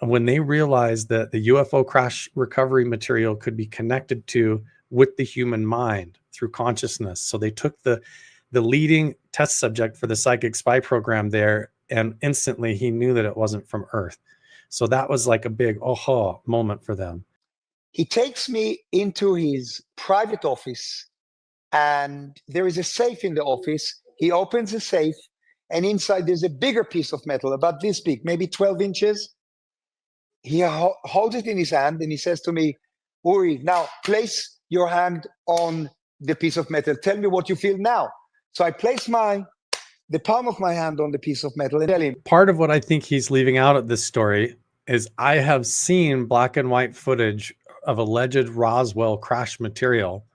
when they realized that the UFO crash recovery material could be connected to with the human mind through consciousness. So they took the leading test subject for the psychic spy program there, and instantly he knew that it wasn't from Earth. So that was like a big aha moment for them. He takes me into his private office, and there is a safe in the office. He opens the safe, and inside there's a bigger piece of metal, about this big, maybe 12 inches. He holds it in his hand, and he says to me, Uri, now place your hand on the piece of metal. Tell me what you feel now. So I place the palm of my hand on the piece of metal and tell him. Part of what I think he's leaving out of this story is I have seen black and white footage of alleged Roswell crash material.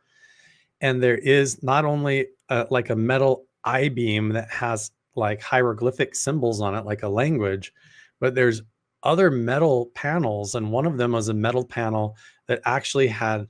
And there is not only like a metal I-beam that has like hieroglyphic symbols on it, like a language, but there's other metal panels. And one of them was a metal panel that actually had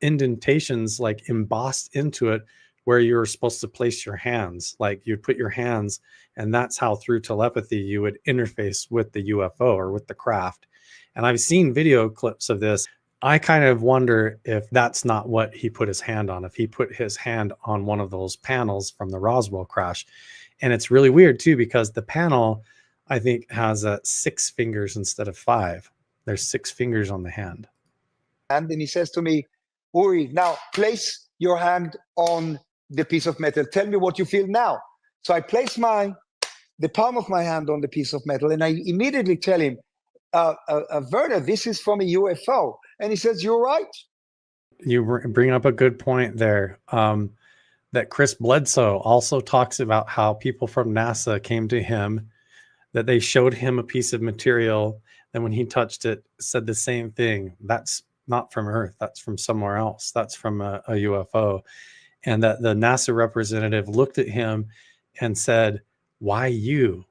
indentations like embossed into it where you were supposed to place your hands. Like you'd put your hands, and that's how through telepathy you would interface with the UFO or with the craft. And I've seen video clips of this. I kind of wonder if that's not what he put his hand on, if he put his hand on one of those panels from the Roswell crash. And it's really weird too, because the panel, I think, has 6 fingers instead of 5. There's 6 fingers on the hand. And then he says to me, Uri, now place your hand on the piece of metal. Tell me what you feel now. So I place the palm of my hand on the piece of metal, and I immediately tell him, Werner, this is from a UFO. And he says, you're right. You bring up a good point there. That Chris Bledsoe also talks about how people from NASA came to him, that they showed him a piece of material, and when he touched it, said the same thing. That's not from Earth. That's from somewhere else. That's from a UFO. And that the NASA representative looked at him and said, why you?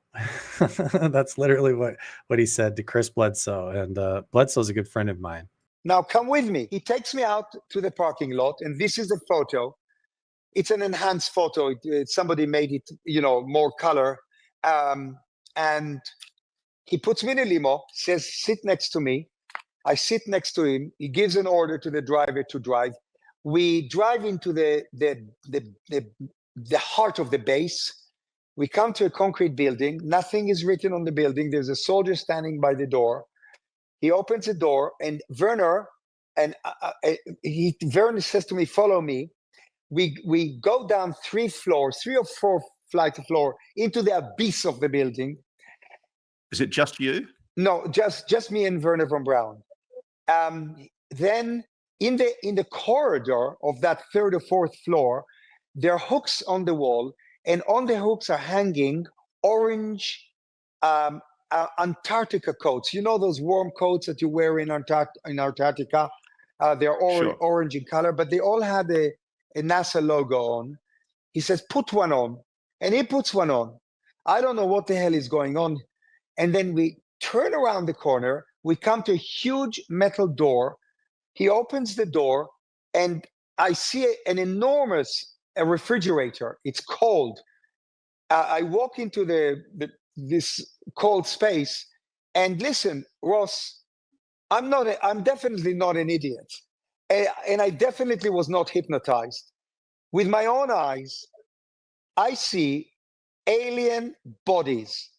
That's literally what he said to Chris Bledsoe. And Bledsoe's a good friend of mine. Now come with me. He takes me out to the parking lot, and this is the photo. It's an enhanced photo. Somebody made it, more color. And he puts me in a limo, says, sit next to me. I sit next to him. He gives an order to the driver to drive. We drive into the heart of the base. We come to a concrete building. Nothing is written on the building. There's a soldier standing by the door. He opens the door, and Werner says to me, follow me. We go down 3 floors, 3 or 4 flights of floor into the abyss of the building. Is it just you? No, just me and Werner von Braun. Then in the corridor of that 3rd or 4th floor, there are hooks on the wall, and on the hooks are hanging orange Antarctica coats. You know those warm coats that you wear in Antarctica? They're Sure. orange in color, but they all had a NASA logo on. He says, put one on. And he puts one on. I don't know what the hell is going on. And then we turn around the corner. We come to a huge metal door. He opens the door, and I see an enormous refrigerator. It's cold. I walk into this cold space, and listen, Ross, I'm definitely not an idiot, and I definitely was not hypnotized. With my own eyes, I see alien bodies